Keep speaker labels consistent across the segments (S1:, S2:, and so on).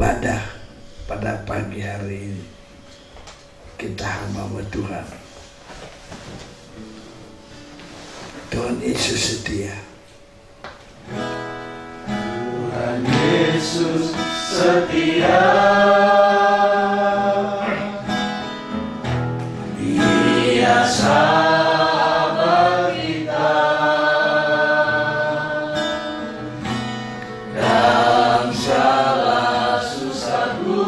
S1: ibadah pada pagi hari ini. Kita hamba Tuhan. Tuhan Yesus setia.
S2: Tuhan Yesus setia. Dia sahabat kita dalam segala susahku,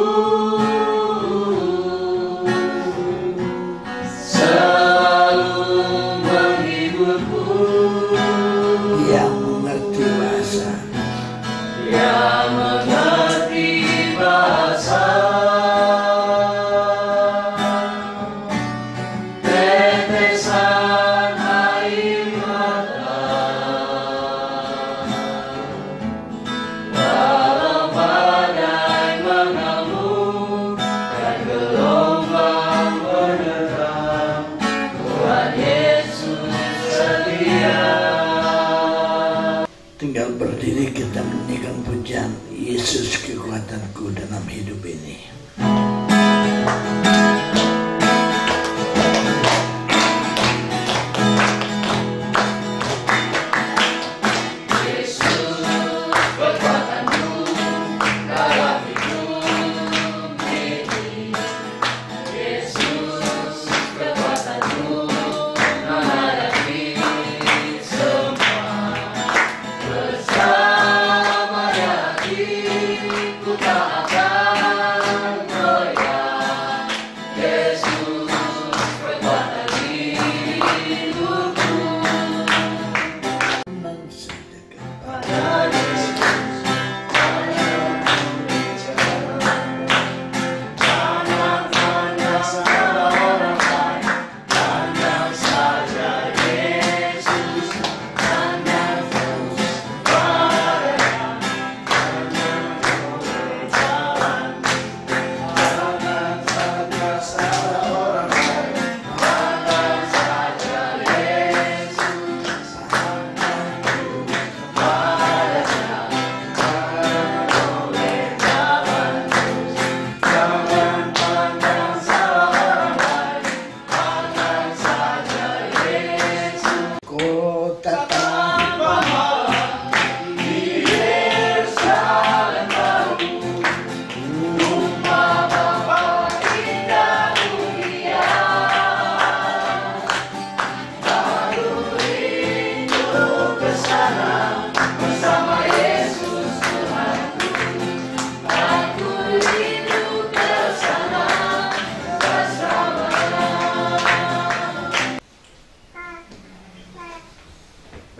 S2: selalu menghiburku.
S1: Dia mengerti bahasa.
S2: Dia mengerti bahasa.
S1: Tinggal berdiri kita menyanyikan pujian Yesus kekuatanku dalam hidup ini.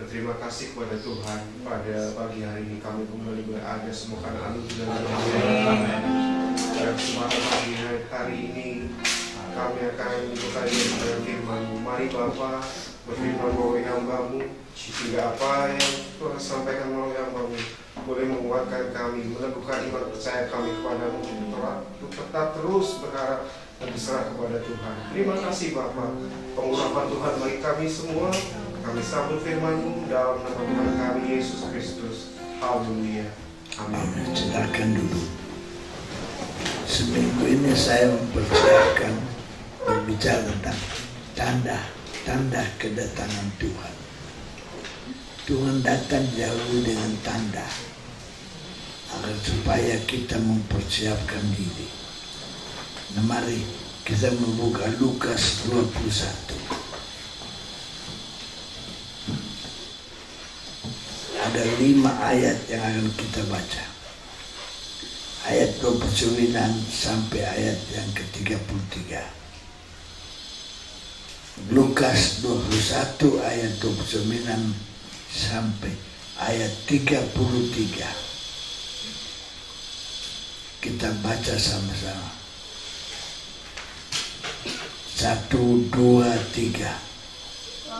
S3: Terima kasih kepada Tuhan, pada pagi hari ini kami kembali berada semua karena anugerah Tuhan. Dan kesempatan pagi hari ini kami akan diberkati dengan firman-Mu. Mari Bapa berfirman melalui hamba-Mu, sehingga apa yang Tuhan sampaikan melalui hamba-Mu boleh menguatkan kami, meneguhkan iman percaya kami kepada-Mu, untuk tetap terus berharap dan berserah kepada Tuhan. Terima kasih Bapa, pengurapan Tuhan bagi kami semua. Kami sambut firman-Mu dalam nama Tuhan kami Yesus Kristus. Haleluya. Amin.
S1: Silakan dulu. Seminggu ini saya mempersiapkan berbicara tentang tanda kedatangan Tuhan. Tuhan datang jauh dengan tanda agar supaya kita mempersiapkan diri. Nah, mari kita membuka Lukas 21. Ada 5 ayat yang akan kita baca. Ayat 29 sampai ayat yang ke-33. Lukas 21 ayat 29 sampai ayat 33. Kita baca sama-sama. 1, 2, 3.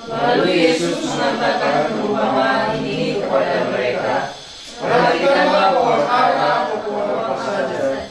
S2: Lalu Yesus mengatakan perumpamaan ini kepada mereka. Perhatikanlah pohon ara ataupun apa saja.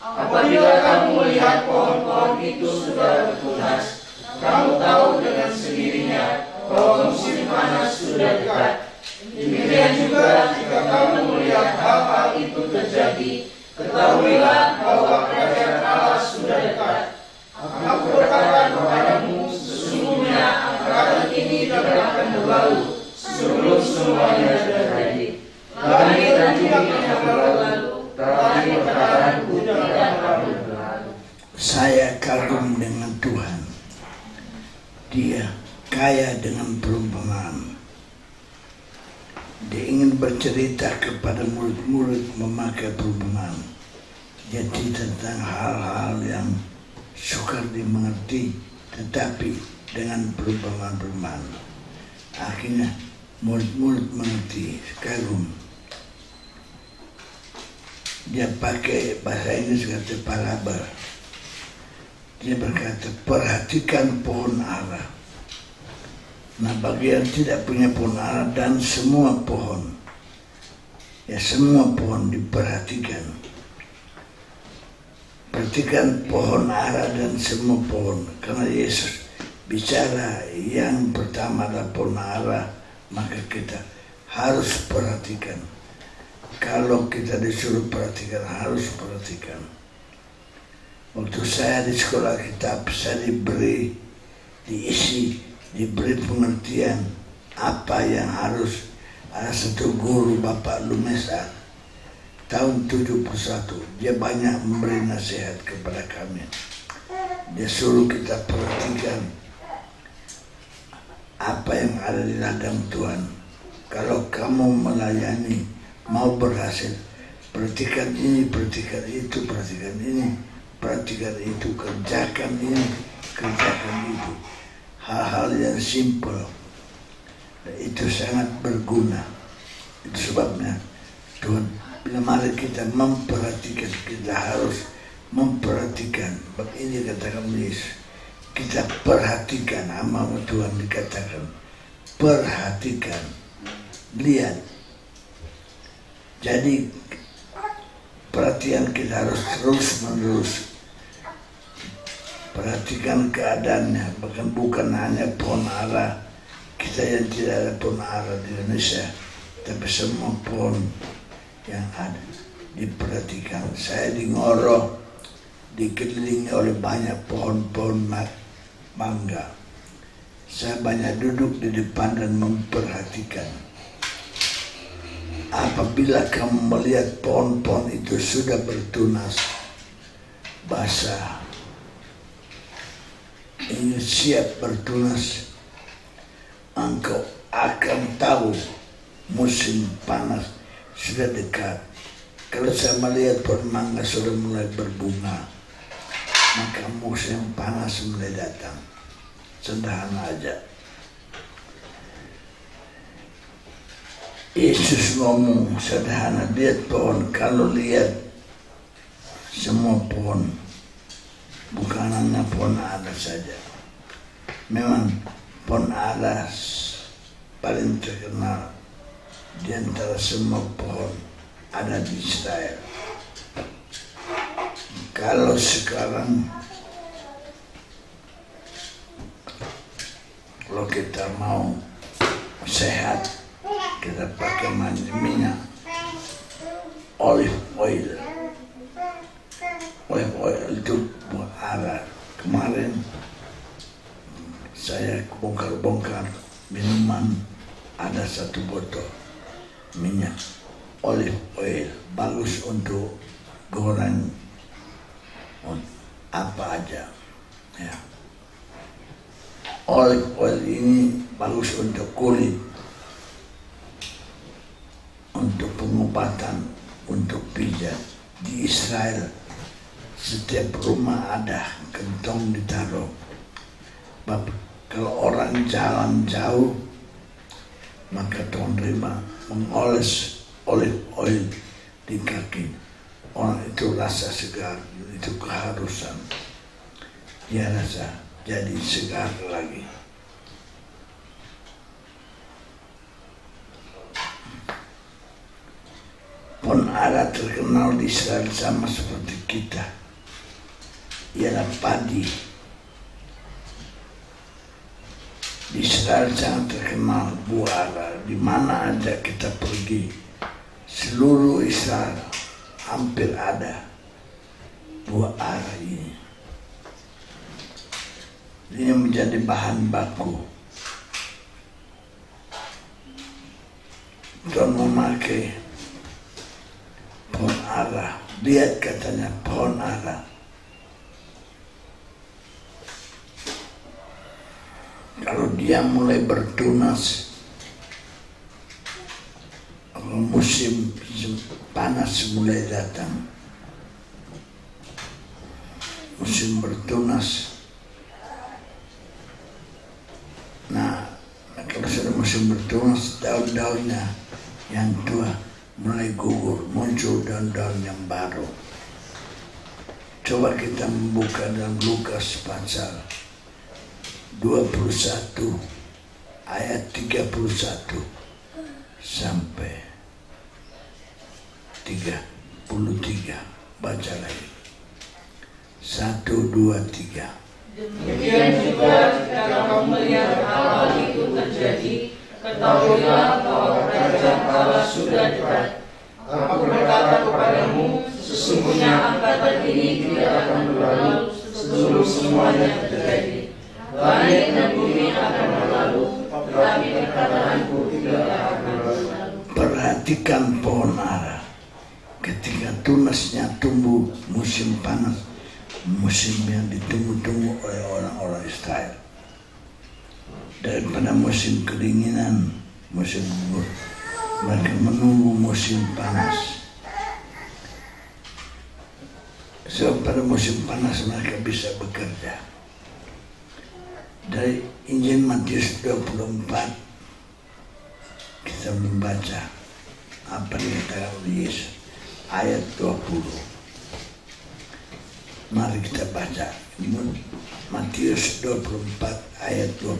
S2: Apabila kamu melihat pohon-pohon itu sudah bertunas, kamu tahu dengan sendirinya bahwa musim panas sudah dekat. Demikian juga jika kamu melihat hal-hal itu terjadi, Ketahuilah bahwa kerajaan Allah sudah dekat. Aku berkata kepadamu, sesungguhnya angkatan ini tidak akan berlalu sebelum semuanya terjadi. Langit dan bumi akan berlalu, tapi perkataanku tidak akan berlalu.
S1: Saya kagum dengan Tuhan. Dia kaya dengan perumpamaan. Dia ingin bercerita kepada murid-murid memakai perumpamaan. Jadi tentang hal-hal yang sukar dimengerti, tetapi dengan perumpamaan-perumpamaan. Akhirnya murid-murid mengerti, kagum. Dia pakai bahasa Inggris kata parabel. Dia berkata, perhatikan pohon ara. Nah, bagi yang tidak punya pohon ara dan semua pohon, ya semua pohon diperhatikan. Perhatikan pohon ara dan semua pohon, karena Yesus bicara yang pertama adalah pohon ara, maka kita harus perhatikan. Kalau kita disuruh perhatikan, harus perhatikan. Waktu saya di sekolah kitab, saya diberi pengertian apa yang harus. Ada satu guru, Bapak Lumesa, tahun 71, dia banyak memberi nasihat kepada kami. Dia suruh kita perhatikan apa yang ada di ladang Tuhan. Kalau kamu melayani, mau berhasil, perhatikan ini, perhatikan itu, perhatikan ini, perhatikan itu, kerjakan ini, kerjakan itu. Hal-hal yang simpel, itu sangat berguna. Itu sebabnya Tuhan bila mari kita memperhatikan, kita harus memperhatikan. Bab ini katakan Yesus, kita perhatikan amal Tuhan dikatakan. Perhatikan, lihat. Jadi perhatian kita harus terus-menerus. Perhatikan keadaannya, bahkan bukan hanya pohon ara. Kita yang tidak ada pohon ara di Indonesia, tapi semua pohon yang ada diperhatikan. Saya di Ngoro dikelilingi oleh banyak pohon-pohon mangga. Saya banyak duduk di depan dan memperhatikan. Apabila kamu melihat pohon-pohon itu sudah bertunas, basah, ini siap bertunas, engkau akan tahu musim panas sudah dekat. Kalau saya melihat pohon mangga sudah mulai berbunga, maka musim panas mulai datang. Sederhana aja. Yesus ngomong sederhana, lihat pohon. Kalau lihat semua pohon, bukan hanya pohon ara saja. Memang pohon ara paling terkenal di antara semua pohon ada di Israel. Kalau sekarang, kalau kita mau sehat, kita pakai minyak olive oil. Olive oil itu buat ara. Kemarin saya bongkar-bongkar minuman, ada satu botol minyak olive oil, bagus untuk goreng apa aja ya. Olive oil ini bagus untuk kulit, untuk pengobatan, untuk pijat. Di Israel setiap rumah ada kentong ditaruh. Kalau orang jalan jauh, maka Tuhan terima mengoles olive oil di kaki. Orang itu rasa segar, itu keharusan. Dia rasa jadi segar lagi. Pohon ara terkenal di Israel sama seperti kita, ialah padi. Di Israel sangat terkenal buah ara. Di mana aja kita pergi, seluruh Israel hampir ada buah ara ini. Ini menjadi bahan baku. Tuhan memakai pohon ara. Lihat katanya pohon ara. Kalau dia mulai bertunas, musim panas mulai datang, musim bertunas. Nah, kalau sudah musim bertunas, daun-daunnya yang tua mulai gugur, muncul daun-daun yang baru. Coba kita membuka dalam Lukas pasal 21 ayat 31 sampai 33. Baca lagi. 1, 2, 3.
S2: Demikian juga jika kamu melihat hal itu terjadi, ketahuilah bahwa kerajaan Allah sudah dekat. Aku berkata kepadamu, sesungguhnya angkatan ini tidak akan berlalu sebelum semuanya terjadi. Langit dan bumi akan berlalu, tetapi perkataanku tidak akan berlalu.
S1: Perhatikan pohon ara. Ketika tunasnya tumbuh musim panas, musim yang ditunggu-tunggu oleh orang-orang Israel. Daripada musim kedinginan, musim gugur, mereka menunggu musim panas. Sebab pada musim panas mereka bisa bekerja. Dari Injil Matius 24 kita membaca apa yang dikatakan oleh Yesus, ayat 20. Mari kita baca Matius 24 ayat 20.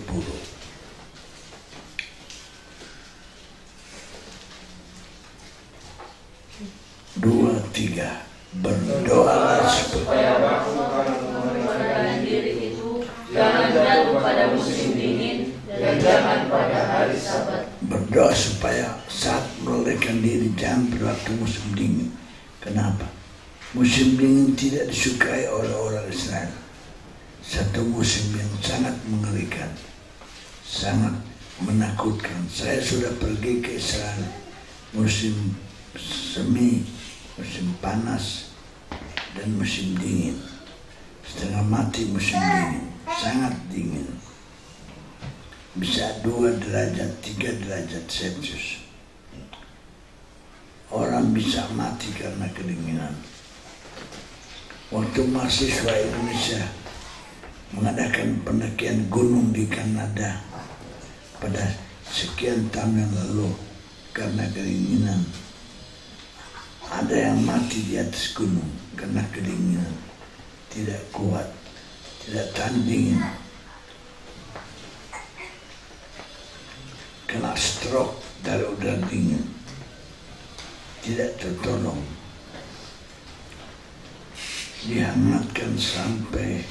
S1: 2, 3. Berdoalah
S2: supaya waktu kamu memperbaiki diri itu jangan jatuh pada musim dingin dan jangan pada hari Sabat.
S1: Berdoa supaya saat melelehkan diri jangan berwaktu musim dingin. Kenapa? Musim dingin tidak disukai oleh orang Israel. Satu musim yang sangat mengerikan, sangat menakutkan. Saya sudah pergi ke Israel musim semi, musim panas, dan musim dingin. Setengah mati musim dingin, sangat dingin. Bisa 2 derajat, 3 derajat Celcius. Orang bisa mati karena kedinginan. Waktu mahasiswa Indonesia mengadakan pendakian gunung di Kanada pada sekian tahun yang lalu karena kedinginan, ada yang mati di atas gunung karena kedinginan, tidak kuat, tidak tahan dingin, kena stroke dari udara dingin, tidak tertolong, dihangatkan sampai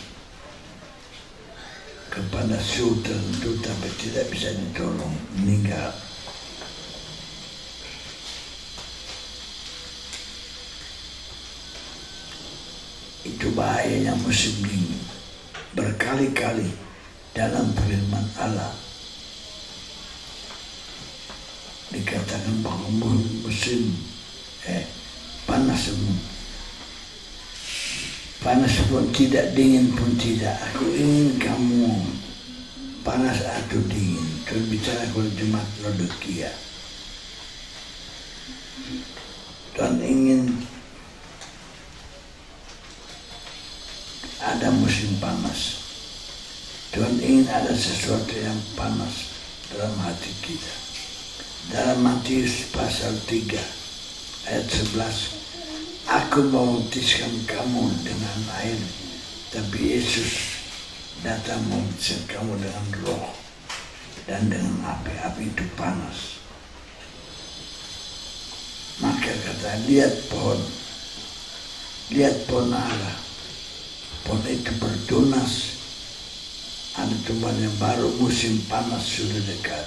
S1: kepada suhu tertentu tapi tidak bisa ditolong, meninggal. Itu bahayanya musim dingin. Berkali-kali dalam firman Allah dikatakan bahwa musim panas pun tidak, dingin pun tidak. Aku ingin kamu panas atau dingin. Tuhan bicara kepada jemaat Laodikia. Tuhan ingin ada musim panas. Tuhan ingin ada sesuatu yang panas dalam hati kita. Dalam Matius pasal 3 ayat 11, aku membaptiskan kamu dengan air, tapi Yesus datang membaptiskan kamu dengan Roh dan dengan api. Api itu panas. Maka kata, lihat pohon ara. Pohon itu bertunas, ada tumbuhan yang baru, musim panas sudah dekat.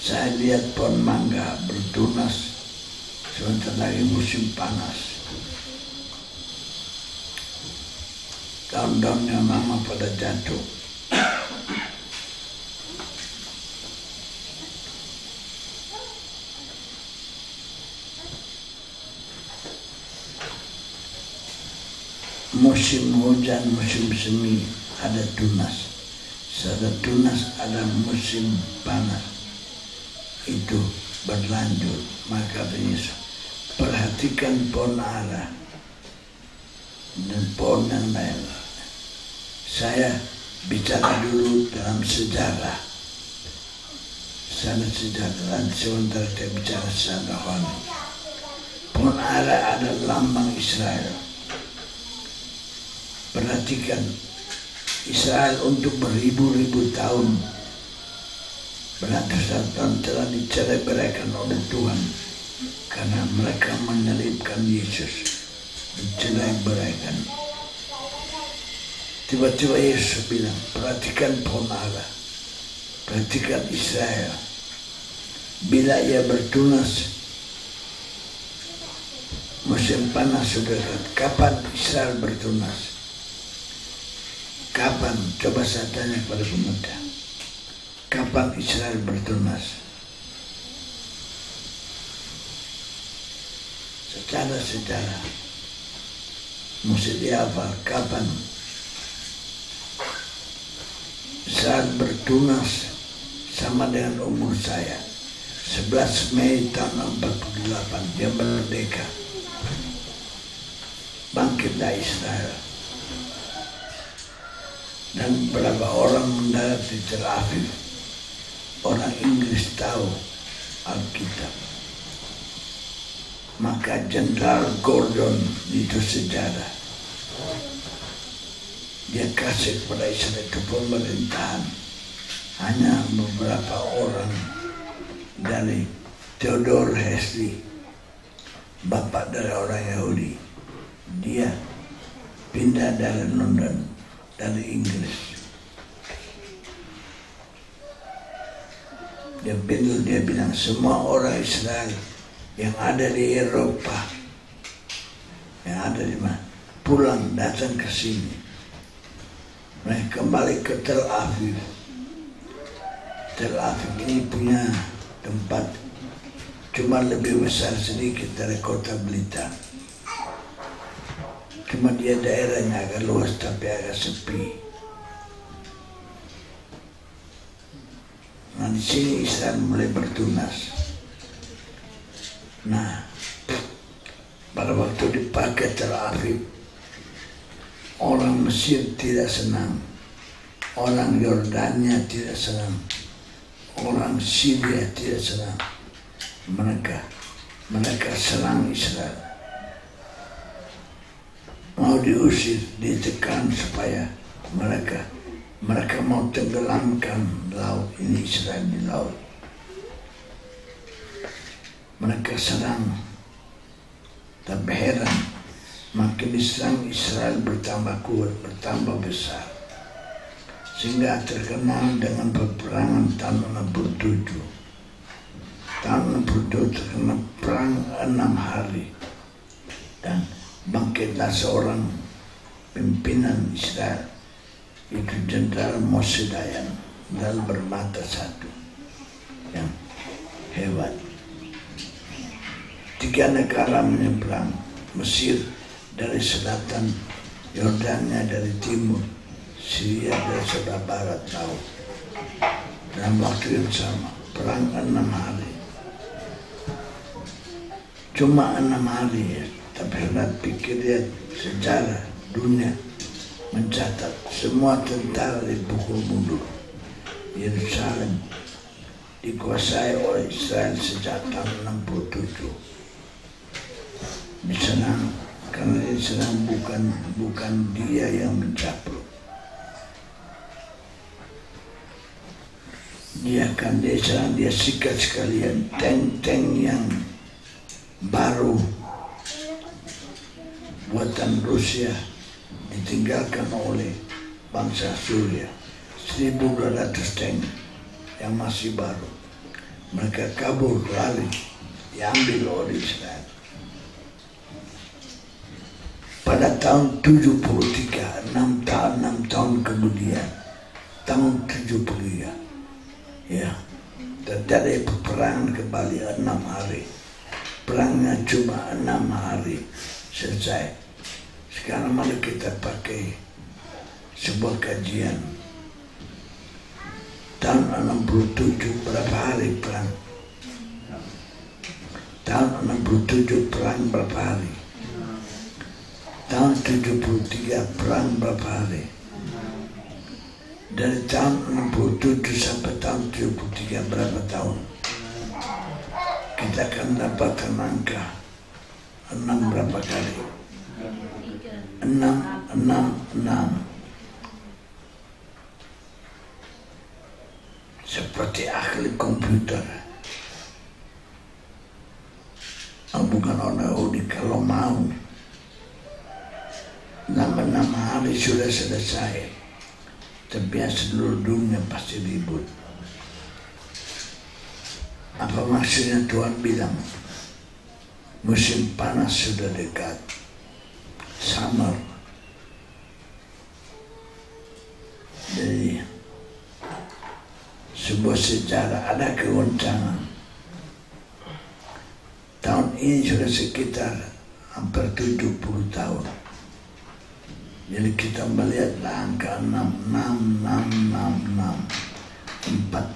S1: Saya lihat pohon mangga bertunas, sebentar lagi musim panas. Daun-daun yang lama pada jatuh. Musim hujan, musim semi, ada tunas. Setelah tunas ada musim panas. Itu berlanjut. Maka Yesus perhatikan pohon ara dan pohon yang lain. Saya bicara dulu dalam sejarah. Sana sejarah dan sementara saya bicara secara rohani. Pohon ara adalah lambang Israel. Perhatikan, Israel untuk beribu-ribu tahun, beratus tahun telah dicerai-beraikan oleh Tuhan karena mereka menyelipkan Yesus, dicerai-beraikan. Tiba-tiba Yesus bilang, perhatikan pohon ara, perhatikan Israel. Bila ia bertunas, musim panas sudah dekat. Kapan Israel bertunas? Kapan? Coba saya tanya kepada pemuda. Kapan Israel bertunas? Secara sejarah mesti dihafal kapan Israel bertunas sama dengan umur saya. 11 Mei tahun 48 dia merdeka. Bangkitlah Israel. Dan berapa orang mendarat di Tel Aviv. Orang Inggris tahu Alkitab. Maka Jenderal Gordon itu sejarah. Dia kasih kepada Israel itu pemerintahan. Hanya beberapa orang dari Theodore Herzl, bapak dari orang Yahudi. Dia pindah dari London, dari Inggris. Dia bilang semua orang Israel yang ada di Eropa, yang ada di mana, pulang datang ke sini. Mereka kembali ke Tel Aviv. Tel Aviv ini punya tempat cuma lebih besar sedikit dari kota Blitar. Cuma dia daerahnya agak luas tapi agak sepi. Nah di sini Israel mulai bertunas. Nah pada waktu dipakai Tel Aviv, orang Mesir tidak senang, orang Yordania tidak senang, orang Syria tidak senang. Mereka serang Israel. Mau diusir, ditekan supaya mereka mau tenggelamkan laut ini, Israel di laut. Mereka serang, tapi heran, makin diserang Israel bertambah kuat, bertambah besar, sehingga terkenal dengan peperangan tahun 67. Tahun 67 terkena perang 6 hari, dan bangkitlah seorang pimpinan Israel, itu Jenderal Moshe Dayan, dan bermata satu, yang hebat. 3 negara menyeberang, Mesir dari selatan, Yordania dari timur, Syria dari sebelah barat laut. Dalam waktu yang sama, perang 6 hari. Cuma 6 hari ya. Tapi hendak pikir dia sejarah dunia mencatat semua tentara dipukul mundur. Yerusalem dikuasai oleh Israel sejak tahun 67. Diserang karena diserang bukan dia yang mencaplok. Dia akan diserang, dia sikat sekalian tank-tank yang baru buatan Rusia ditinggalkan oleh bangsa Suria. 1.200 tank yang masih baru. Mereka kabur lari, diambil oleh Israel. pada tahun 73, 6 tahun kemudian, tahun 73, ya, terjadi peperangan kembali 6 hari. Perangnya cuma 6 hari selesai. Sekarang mari kita pakai sebuah kajian. Tahun 67 berapa hari perang? Tahun 67 perang berapa hari? Tahun 73 perang berapa hari? Dari tahun 67 sampai tahun 73 berapa tahun? Kita akan dapatkan angka 6 berapa kali? 6. Seperti ahli komputer. Bukan orang Yahudi, kalau mau 6 hari sudah selesai. Tapi seluruh dunia pasti ribut. Apa maksudnya Tuhan bilang? Musim panas sudah dekat. Summer. Jadi sebuah sejarah, ada kegoncangan. Tahun ini sudah sekitar hampir 70 tahun. Jadi kita melihat angka 6, 4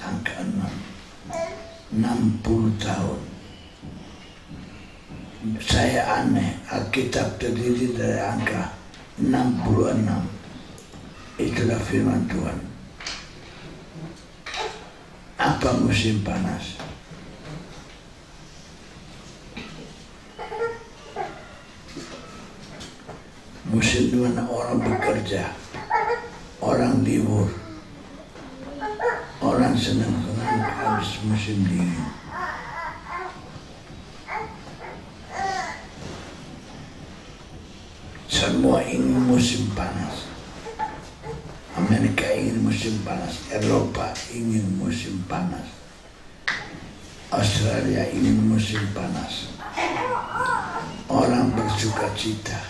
S1: angka 6, 60 tahun. Saya aneh, Alkitab terdiri dari angka 66. Itulah firman Tuhan. Apa musim panas? Musim di mana orang bekerja, orang libur, orang senang-senang habis musim dingin. Semua ingin musim panas. Amerika ingin musim panas, Eropa ingin musim panas, Australia ingin musim panas. Orang bersuka cita,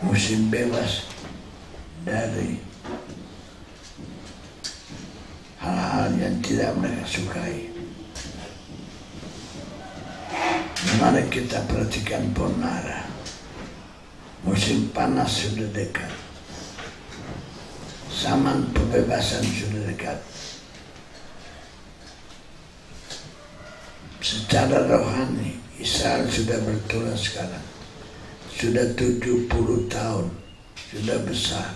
S1: musim bebas dari hal-hal yang tidak mereka sukai. Mari kita perhatikan Ponara. Musim panas sudah dekat. Zaman pembebasan sudah dekat. Secara rohani, Israel sudah bertulang sekarang. Sudah 70 tahun, sudah besar.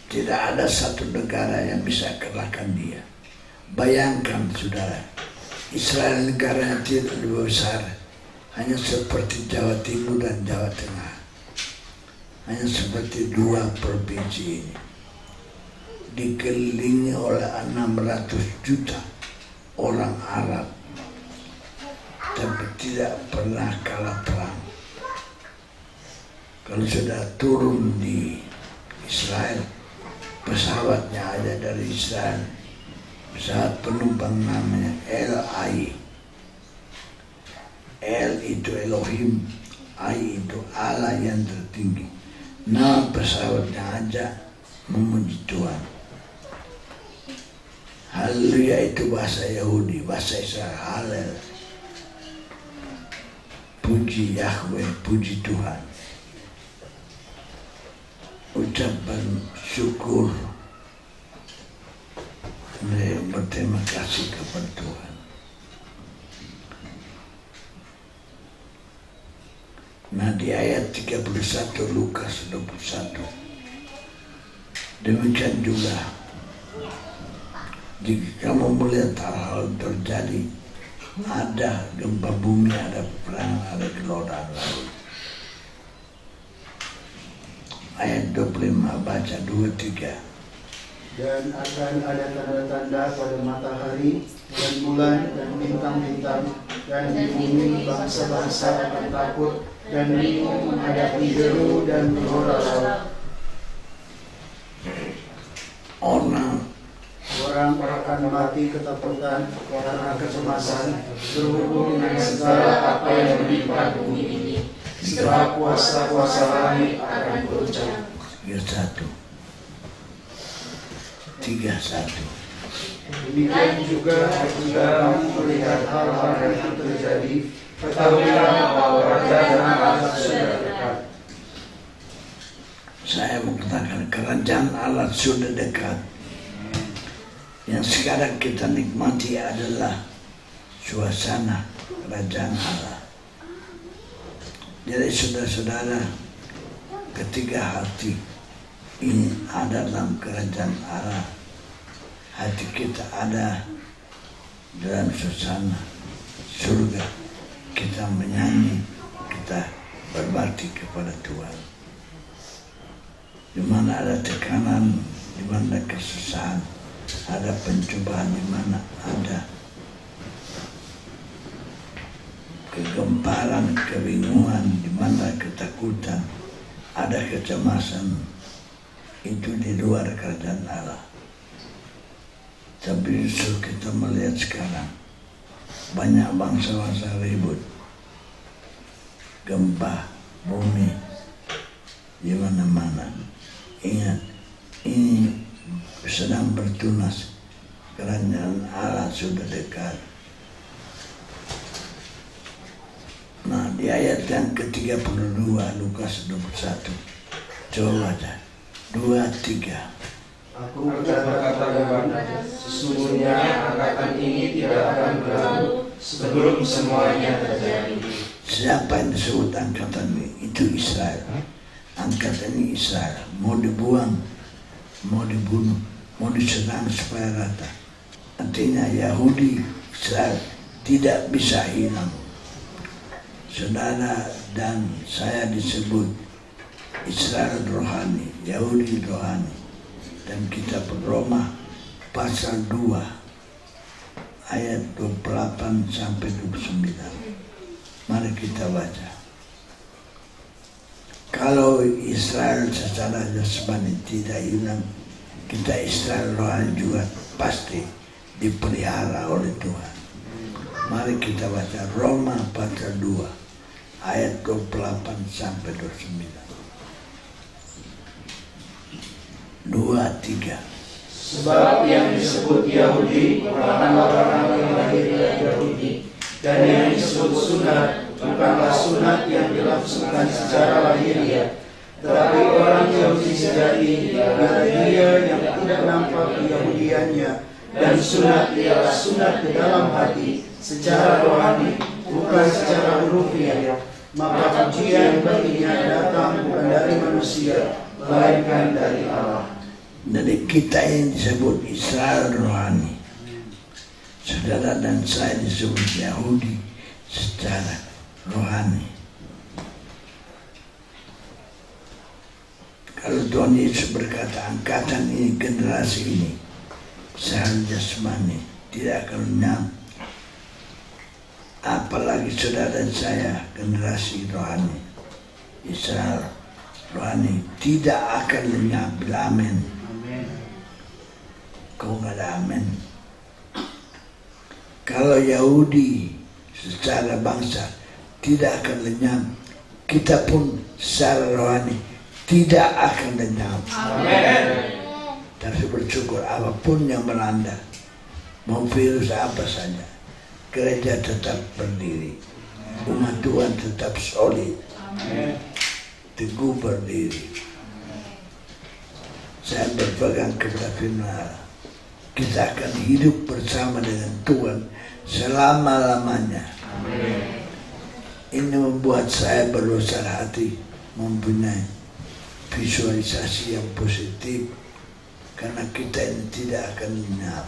S1: Tidak ada satu negara yang bisa kalahkan dia. Bayangkan saudara, Israel negara yang tidak lebih besar, hanya seperti Jawa Timur dan Jawa Tengah. Hanya seperti 2 provinsi ini. Dikelilingi oleh 600 juta orang Arab, tapi tidak pernah kalah perang. Kalau sudah turun di Israel, pesawatnya ada dari Israel, pesawat penumpang namanya LI. L itu Elohim, I itu Allah yang tertinggi. Nama pesawatnya aja memuji Tuhan. Haleluya itu bahasa Yahudi, bahasa Israel Halel. Puji Yahweh, puji Tuhan. Ucapan syukur, berterima kasih kepada Tuhan. Nah, di ayat 31 Lukas 21, demikian juga jika kamu melihat hal-hal terjadi, ada gempa bumi, ada perang, ada gelora laut. Ayat 25 baca 23.
S4: Dan akan ada tanda-tanda pada matahari dan bulan dan bintang-bintang, dan di bumi bangsa-bangsa akan takut dan bingung menghadapi deru dan gelora laut.
S1: Orang
S4: akan mati ketakutan karena kecemasan berhubung dengan segala apa yang menimpa bumi ini. Setelah kuasa-kuasa langit akan goncang.
S1: 31.
S4: Demikian juga ketika kamu melihat hal-hal itu terjadi, ketahuilah bahwa kerajaan Allah sudah dekat.
S1: Saya mau katakan kerajaan Allah sudah dekat. Yang sekarang kita nikmati adalah suasana kerajaan Allah. Jadi saudara-saudara, ketika hati ini ada dalam kerajaan Allah, hati kita ada dalam suasana surga, kita menyanyi, kita berbakti kepada Tuhan. Di mana ada tekanan, di mana kesusahan, ada pencobaan, di mana ada kegemparan, kebingungan, di mana ketakutan, ada kecemasan, itu di luar kerajaan Allah. Tapi justru kita melihat sekarang banyak bangsa-bangsa ribut, gempa bumi di mana-mana. Ingat, ini sedang bertunas, kerajaan Allah sudah dekat. Nah, di ayat yang ke-32 Lukas 21, coba baca 2-3.
S2: Aku berkata padamu, sesungguhnya angkatan ini tidak akan berlalu sebelum semuanya terjadi.
S1: Siapa yang disebut angkatan ini? Itu Israel. Angkatan ini Israel. Mau dibuang, mau dibunuh, mau diserang supaya rata. Artinya Yahudi, Israel tidak bisa hilang. Saudara dan saya disebut Israel rohani, Yahudi rohani. Dan kitab Roma pasal 2 ayat 28 sampai 29. Mari kita baca. Kalau Israel secara jasmani tidak hilang, kita Israel rohani juga pasti dipelihara oleh Tuhan. Mari kita baca Roma pasal 2 ayat 28 sampai 29. 2-3.
S2: Sebab yang disebut Yahudi bukanlah orang yang lahir dari Yahudi, dan yang disebut sunat bukanlah sunat yang dilangsungkan secara lahiriah, tetapi orang Yahudi sejati ialah dia yang tidak nampak keyahudiannya, dan sunat ialah sunat ke dalam hati secara rohani, bukan secara hurufiah. Maka pujian baginya datang bukan dari manusia, melainkan dari Allah.
S1: Jadi kita yang disebut Israel rohani, saudara dan saya disebut Yahudi secara rohani. Kalau Tuhan Yesus berkata angkatan ini, generasi ini secara jasmani tidak akan lenyap, apalagi saudara dan saya generasi rohani Israel rohani tidak akan lenyap. Bila amin. Kau nggak ada amin. Kalau Yahudi secara bangsa tidak akan lenyap, kita pun secara rohani tidak akan lenyap.
S2: Amin.
S1: Tapi bersyukur apapun yang melanda, mau virus apa saja, gereja tetap berdiri, umat Tuhan tetap solid, teguh berdiri. Saya berpegang kepada firman Allah. Kita akan hidup bersama dengan Tuhan selama-lamanya. Ini membuat saya berbesar hati, mempunyai visualisasi yang positif, karena kita ini tidak akan lenyap.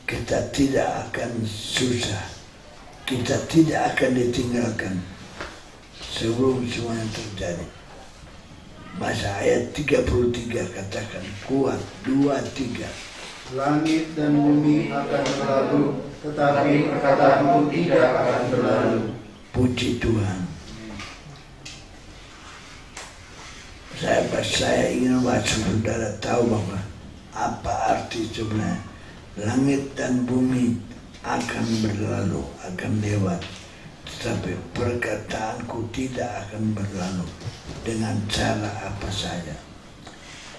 S1: Kita tidak akan susah, kita tidak akan ditinggalkan sebelum semuanya terjadi. Masa ayat 33 katakan kuat, 2-3.
S4: Langit dan bumi akan berlalu, tetapi perkataanmu tidak akan berlalu.
S1: Puji Tuhan. Saya ingin membuat saudara tahu bahwa Apa arti sebenarnya? Langit dan bumi akan berlalu, akan lewat, tetapi perkataanku tidak akan berlalu dengan cara apa saja.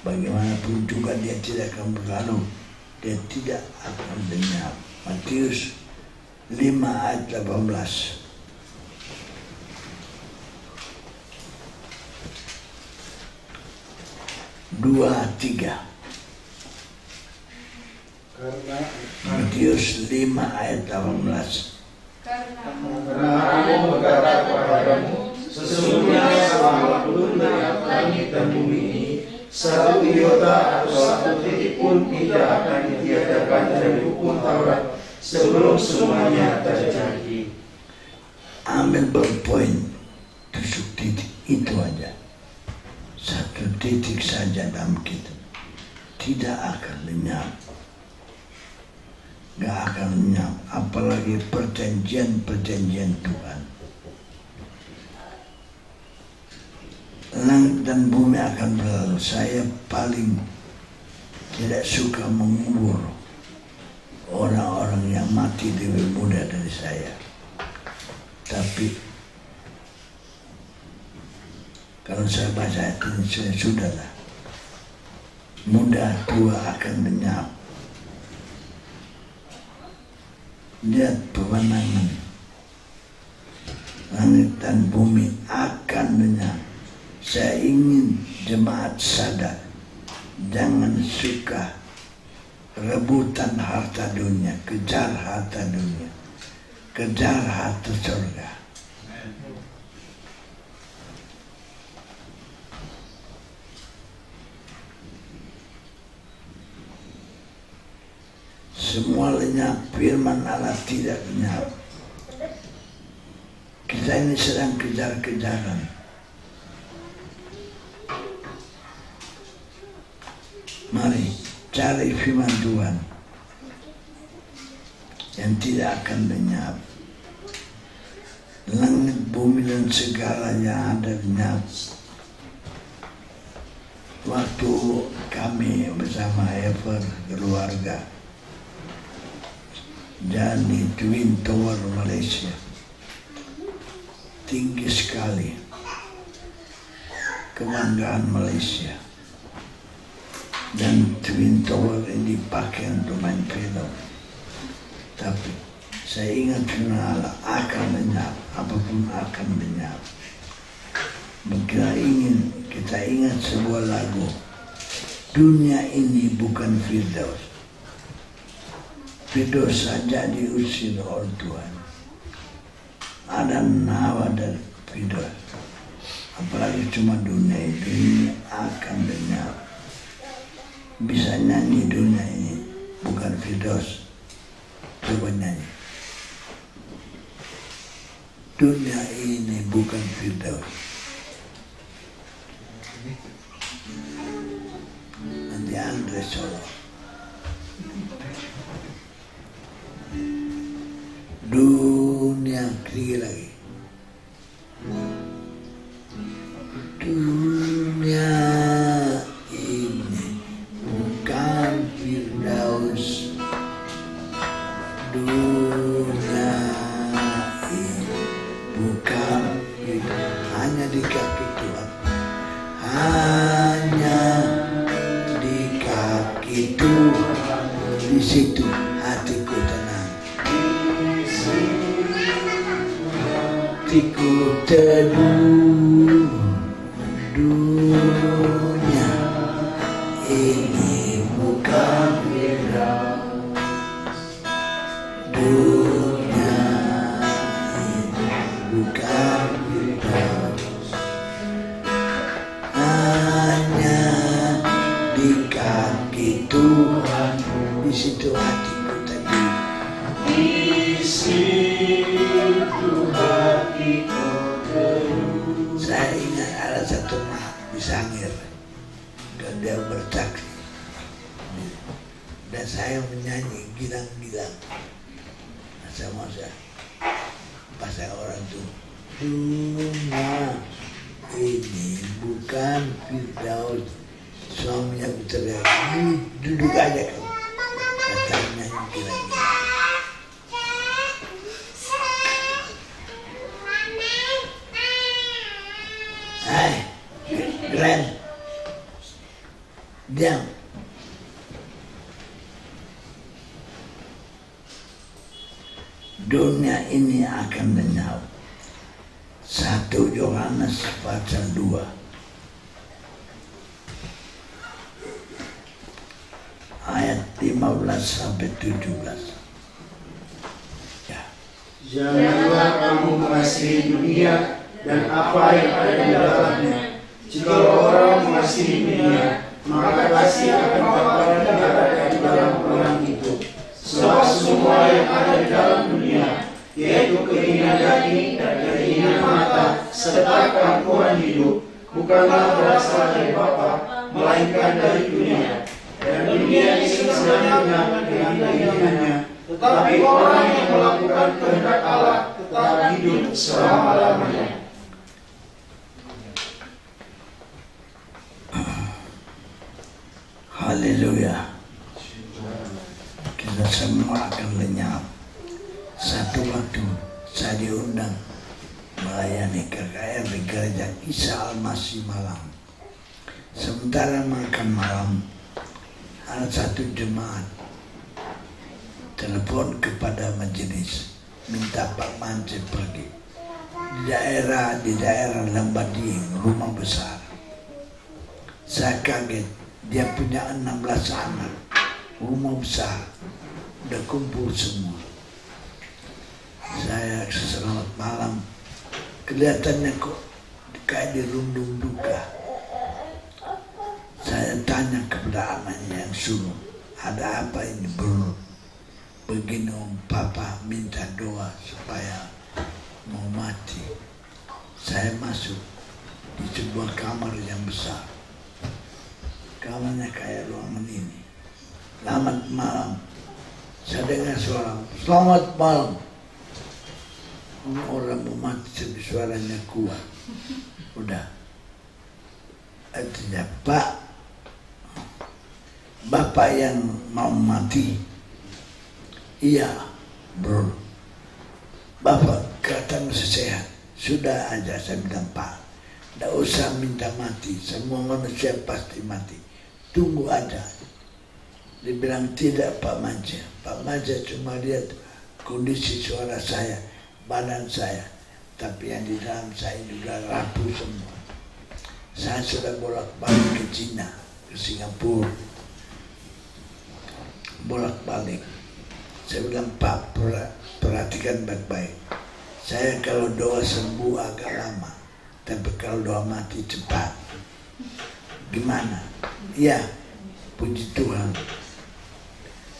S1: Bagaimanapun juga dia tidak akan berlalu, dia tidak akan lenyap. Matius 5 ayat 18. Dua, tiga. Matius 5 ayat 18.
S2: Karena aku berkata kepadamu, sesungguhnya selama dunia langit dan bumi ini, satu iota atau satu titik pun tidak akan ditiadakan dari hukum Taurat sebelum semuanya terjadi.
S1: Ambil berpoin, tusuk titik itu aja. Satu titik saja dalam kita, tidak akan lenyap. Gak akan lenyap, apalagi perjanjian-perjanjian Tuhan. Langit dan bumi akan berlalu. Saya paling tidak suka mengubur orang-orang yang mati lebih muda dari saya. Tapi kalau saya baca ini sudahlah, muda tua akan lenyap. Lihat pemandangan, langit dan bumi akan lenyap. Saya ingin jemaat sadar, jangan suka rebutan harta dunia, kejar harta dunia, kejar harta surga. Semua lenyap, firman Allah tidak lenyap. Kita ini sedang kejar-kejaran. Mari cari firman Tuhan yang tidak akan lenyap. Langit, bumi dan segala yang ada lenyap. Waktu kami bersama Ever keluarga di Twin Tower Malaysia, tinggi sekali kebanggaan Malaysia, dan Twin Tower ini dipakai untuk main film. Tapi saya ingat firman Allah akan lenyap, apapun akan lenyap. Kita ingat sebuah lagu, dunia ini bukan Firdaus. Firdaus saja diusir oleh Tuhan. Ada nawa dari Firdaus. Apalagi cuma dunia ini akan lenyap. Bisa nyanyi dunia ini bukan Firdaus. Coba nyanyi. Dunia ini bukan Firdaus. Nanti Andre solo. Dunia kiri lagi. Dunia ini bukan Firdaus. Dunia ini bukan Firdaus. Hanya di kaki Tuhan. Hanya di kaki Tuhan. Di situ hatiku tenang. Hatiku teduh. Dunia ini bukan Firdaus. Dunia ini bukan Firdaus. Hanya di kaki Tuhan. Di situ hatiku tadi. Di situ hatiku teduh. Saya ingat ada satu mak di Sangir, dan dia bersaksi, dan saya menyanyi gilang-gilang. Masa-masa pasal orang itu, dunia ini bukan Firdaus. Suaminya berteriak, duduk aja kamu. Katanya gila-gila. Hai, Glenn, diam. Dunia ini akan lenyap. 1 Yohanes pasal 2 ayat 15 sampai 17. Ya.
S4: Janganlah kamu mengasihi dunia dan apa yang ada di dalamnya. Jika orang mengasihi dunia, maka kasih akan Bapa yang ada di dalam orang itu. Sebab semua yang ada di dalam dunia, yaitu keinginan daging dan keinginan mata serta keangkuhan hidup, bukanlah berasal dari Bapa, melainkan dari dunia. Dan dunia ini sebenarnya dengan keinginannya, tetapi orang yang melakukan kehendak Allah tetap hidup selama-lamanya.
S1: Haleluya. Kita semua akan lenyap. Satu waktu saya diundang melayani KKR di Gereja Isa Al-Masih Malang. Sementara makan malam, ada satu jemaat telepon kepada majelis minta Pak Mance pergi di daerah Lembading, rumah besar. Saya kaget, dia punya 16 anak, rumah besar, udah kumpul semua. Saya selamat malam, kelihatannya kok kayak dirundung duka. Saya tanya kepada anaknya yang sulung, ada apa ini bro? Begini om, papa minta doa supaya mau mati. Saya masuk di sebuah kamar yang besar. Kamarnya kayak ruangan ini. Selamat malam. Saya dengar suara, selamat malam. Orang mau mati tapi suaranya kuat. Udah. Artinya Pak, Bapak yang mau mati. Iya bro, Bapak kata masih sehat. Sudah aja saya bilang Pak, tidak usah minta mati, semua manusia pasti mati, tunggu aja. Dia bilang tidak Pak Mance. Pak Mance cuma lihat kondisi suara saya, badan saya, tapi yang di dalam saya juga rapuh semua. Saya sudah bolak-balik ke Cina, ke Singapura, bolak-balik. Saya bilang Pak, perhatikan baik-baik. Saya kalau doa sembuh agak lama, tapi kalau doa mati cepat. Gimana? Ya, puji Tuhan.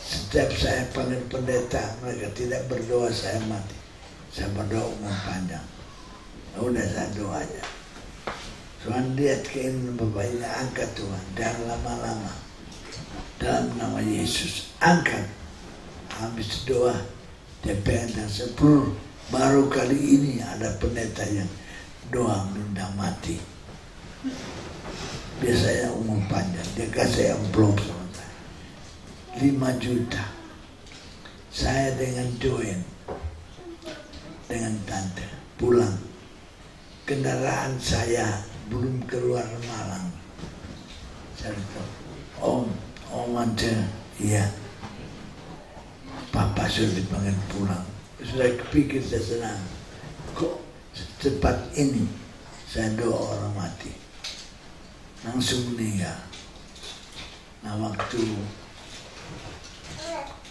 S1: Setiap saya panggil pendeta, mereka tidak berdoa saya mati. Saya berdoa umur panjang. Udah saya doa aja. Tuhan lihat keinginan Bapak ini, angkat Tuhan. Jangan lama-lama. Dalam nama Yesus, angkat. Habis doa, DPN dan 10, baru kali ini ada pendeta yang doa menunda mati. Biasanya umur panjang, dia kasih amplop sama saya. 5 juta. Saya dengan join, dengan tante, pulang. Kendaraan saya belum keluar Malang. Saya bilang, Om Mance, iya. Papa sudah dipanggil pulang. Sudah kepikir saya senang. Kok secepat ini saya doa orang mati. Langsung meninggal. Nah waktu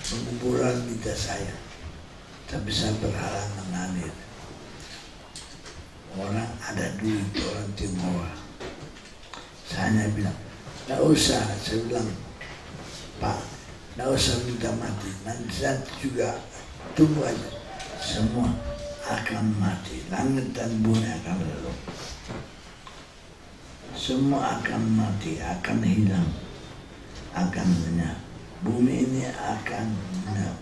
S1: penguburan minta saya. Tapi saya berhalangan hadir. Orang ada duit, orang Tionghoa. Saya bilang, tidak usah. Saya bilang, Pak, tidak usah minta mati. Nanti saya juga tunggu aja. Semua akan mati. Langit dan bumi akan lalu. Semua akan mati, akan hilang, akan lenyap. Bumi ini akan lenyap.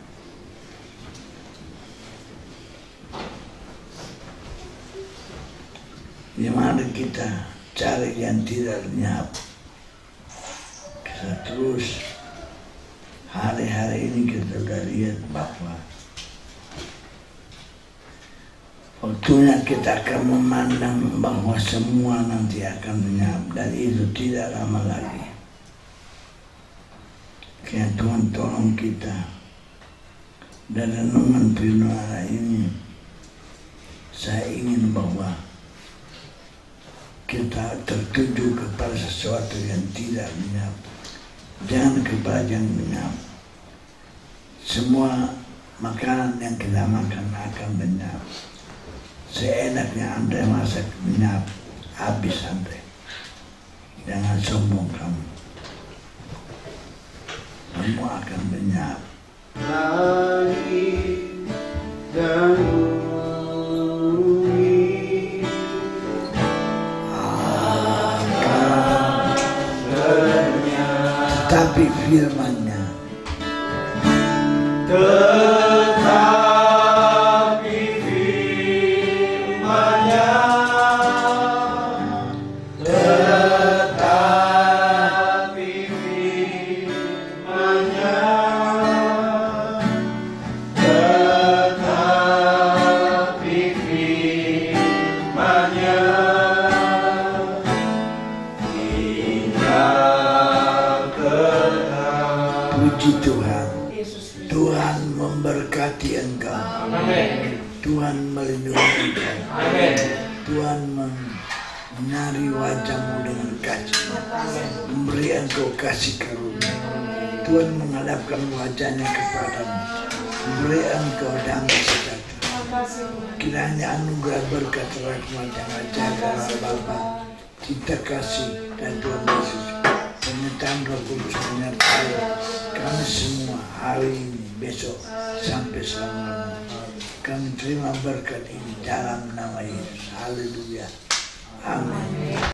S1: Di mana kita cari yang tidak lenyap? terus hari-hari ini kita sudah lihat bahwa waktunya kita akan memandang bahwa semua nanti akan lenyap dan itu tidak lama lagi. Kiranya Tuhan tolong kita. Dan renungan firman Allah ini saya ingin bahwa kita tertuju kepada sesuatu yang tidak lenyap, jangan kepada yang lenyap. Semua makanan yang kita makan akan lenyap. Seenaknya Anda masak lenyap, habis Anda. Jangan sombong kamu. Semua akan lenyap.
S4: Langit dan bumi
S1: akan lenyap, tetapi firman-Nya memberkati engkau.
S2: Amin.
S1: Tuhan melindungi engkau.
S2: Amin.
S1: Tuhan menyari wajah-Mu dengan kasih, memberi engkau kasih karunia. Tuhan menghadapkan wajahnya kepadamu, memberi engkau damai sejahtera. Kiranya anugerah berkat rahmat yang ajaib dari Bapa, cinta kasih dan Tuhan Yesus, penyertaan Roh Kudus menyertai kami semua hari ini, besok sampai selama-lamanya. Kami terima berkat ini dalam nama Yesus. Haleluya. Amin.